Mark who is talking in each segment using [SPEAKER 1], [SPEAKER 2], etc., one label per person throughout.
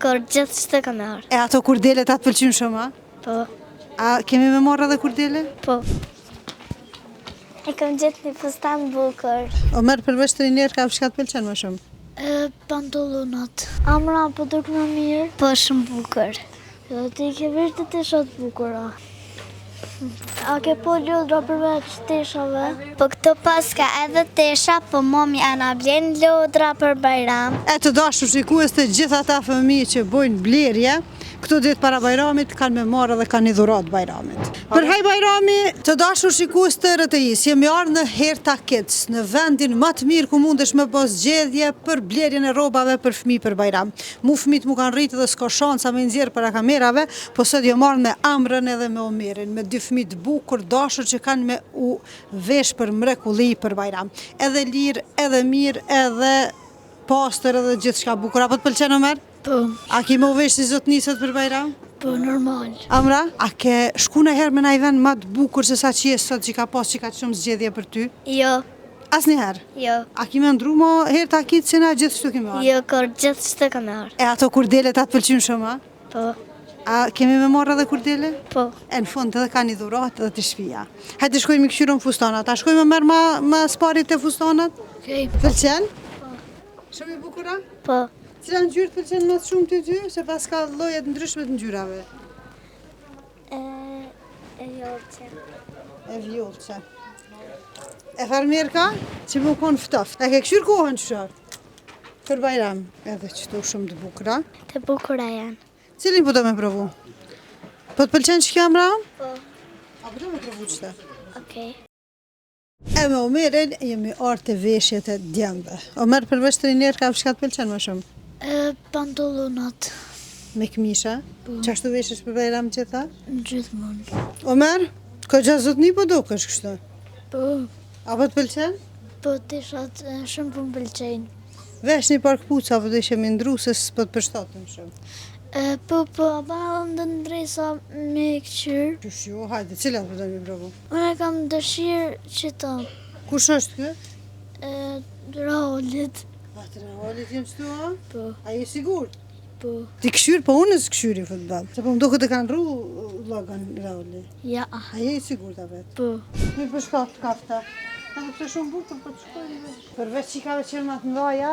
[SPEAKER 1] kur gjithë që të kam marrë.
[SPEAKER 2] E ato kurdelet atë pëlqyn shumë, a?
[SPEAKER 1] Po.
[SPEAKER 2] A kemi me marrë edhe kurdele?
[SPEAKER 1] Po. E kam gjithë një fustan bukur.
[SPEAKER 2] Omer, përveç triner, ka çka të pëlqen më shumë?
[SPEAKER 1] Pantolonat. Amra, po duk më mirë? Po, shumë bukur. Jo, ti ke vesh të teshat bukura. A ke po lodra përveç teshave? Po këto pas ka edhe tesha, po momi ana blen lodra për Bajram.
[SPEAKER 2] E të dashur shikues të gjithë ata fëmijë që bojnë blerje, këto ditë para Bajramit kanë me marrë dhe kanë një dhuratë Bajramit. Për haj Bajrami, të dashur shikues të RTI-s, jemi ardhur në Herta Kids, në vendin më të mirë ku mundesh me bos zgjedhje për blerjen e rrobave për fëmijë për Bajram. Mu fëmijët mu kanë rritë dhe s'ka shansa me nxjerr para kamerave, po sot jo marrën me Amrën edhe me Omerin, me dy fëmijë të bukur, dashur që kanë me u vesh për mrekulli për Bajram. Edhe lirë, edhe mirë, edhe pastër edhe gjithçka bukur. Apo të pëlqen Omer?
[SPEAKER 1] Po.
[SPEAKER 2] A ki më vesh si zotnisët për Bajram?
[SPEAKER 1] Po, normal.
[SPEAKER 2] Amra, a ke shku në herë me na i vend ma të bukur se sa që jesë sot që ka pas që ka shumë zgjedhje për ty?
[SPEAKER 1] Jo.
[SPEAKER 2] Asnjëherë?
[SPEAKER 1] Jo.
[SPEAKER 2] A ki me ndru mo herë ta kitë që na gjithë shtu kemi marrë?
[SPEAKER 1] Jo, kur gjithë që të kam marrë.
[SPEAKER 2] E ato kurdelet atë pëlqyn shumë, a?
[SPEAKER 1] Po.
[SPEAKER 2] A kemi me marrë edhe kurdele?
[SPEAKER 1] Po.
[SPEAKER 2] E në fund edhe ka një dhuratë edhe të shpia. Hajde të shkojmë i këshyron fustanat. A shkojmë me merë ma sparit të fustanat?
[SPEAKER 1] Okej.
[SPEAKER 2] Pëlqen? Shumë i bukura?
[SPEAKER 1] Po.
[SPEAKER 2] Cila ngjyrë të pëlqen më shumë ty ty? Se pas ka llojet ndryshme të ngjyrave.
[SPEAKER 1] E jolqe.
[SPEAKER 2] E vjollqe. E farmerka që më konë ftoft. E ke këshyr kohën që shërë? Për Bajram. Edhe qëtu shumë të bukura.
[SPEAKER 1] Të bukura janë.
[SPEAKER 2] Cilin po do me provu? Po të pëlqen që kjo Amra?
[SPEAKER 1] Po.
[SPEAKER 2] A po do me provu qëta?
[SPEAKER 1] Okej.
[SPEAKER 2] E me Omerin jemi artë të veshjet e djembe. Omer përveç triner ka çka të pëlqen më shumë?
[SPEAKER 1] Pantolonat.
[SPEAKER 2] Me këmisha?
[SPEAKER 1] Po.
[SPEAKER 2] Qashtu veshesh për Bajram gjitha?
[SPEAKER 1] Gjithmonë.
[SPEAKER 2] Omer, ko gjazotni po do kësh kështu?
[SPEAKER 1] Po.
[SPEAKER 2] Apo të pëlqen?
[SPEAKER 1] Po, tishat shumë po më pëlqejnë.
[SPEAKER 2] Vesh një par këpuca po do ishe me ndru se s'po të përshtatën shumë.
[SPEAKER 1] Po, valën dhe ndresa me këqyrë.
[SPEAKER 2] Qështu, hajde, cilat po do me provu?
[SPEAKER 1] Unë kam dëshirë që ta.
[SPEAKER 2] Kush është kë?
[SPEAKER 1] Raolit.
[SPEAKER 2] Atë Raolit jenë qëtu, a?
[SPEAKER 1] Po.
[SPEAKER 2] A je sigur?
[SPEAKER 1] Po.
[SPEAKER 2] Ti këshyr, po unë s'këshyri futbol. Se po më duke të kanë ru logon Raolit.
[SPEAKER 1] Ja.
[SPEAKER 2] A je sigur ta vetë?
[SPEAKER 1] Po.
[SPEAKER 2] Mi për shkaftë kafta. Ka në këtë shumë bukur për të shkojnë. Përveç qikave që më të mdoja,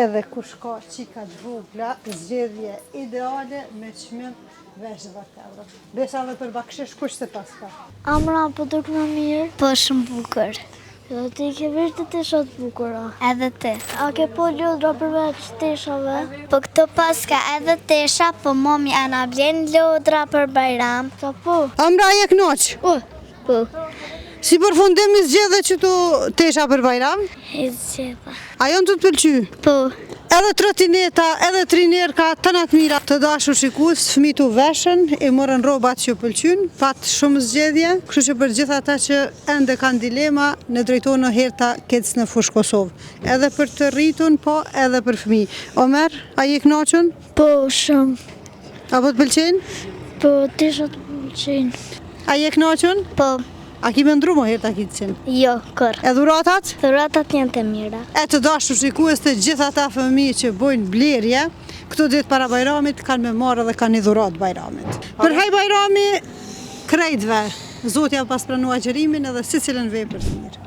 [SPEAKER 2] edhe ku shka qika të vogla, zgjedhje ideale me çmim vesh dhe euro. Besa dhe për bakshesh kush se pas ka.
[SPEAKER 1] Amra, po duk më mirë? Po, shumë bukur. Jo, ti ke vesh të teshat bukura. Edhe ti. A ke po lodra përveç teshave? Po këto pas ka edhe tesha, po momi ana blen lodra për Bajram. Sa po?
[SPEAKER 2] Amra je knoq.
[SPEAKER 1] Po.
[SPEAKER 2] Si përfundim i zgjedhe që tu tesha për Bajram?
[SPEAKER 1] E zgjeva.
[SPEAKER 2] A janë të të pëlqy?
[SPEAKER 1] Po.
[SPEAKER 2] Edhe trotineta, edhe trinerka, të natë mira. Të dashur shikues, fëmijët u veshën, i morën rrobat që pëlqyn, pat shumë zgjedhje, kështu që për gjithë ata që ende kanë dilema, në drejtojnë në Herta Kids në fushë Kosovë. Edhe për të rritun, po edhe për fëmijë. Omer, a je kënaqur?
[SPEAKER 1] Po, shumë.
[SPEAKER 2] Apo të pëlqen?
[SPEAKER 1] Po, tishat pëlqejnë.
[SPEAKER 2] A je kënaqur?
[SPEAKER 1] Po.
[SPEAKER 2] A ki me ndru mo Herta Kidsin?
[SPEAKER 1] Jo, kër.
[SPEAKER 2] E dhuratat?
[SPEAKER 1] Dhuratat janë të mira.
[SPEAKER 2] E të dashur shikues të gjithë ata fëmijë që bojnë blerje, këto ditë para Bajramit kanë me marrë dhe kanë një dhuratë Bajramit. Për haj Bajrami, krejtve, Zotja pas pranua agjërimin edhe si cilën vepër të mirë.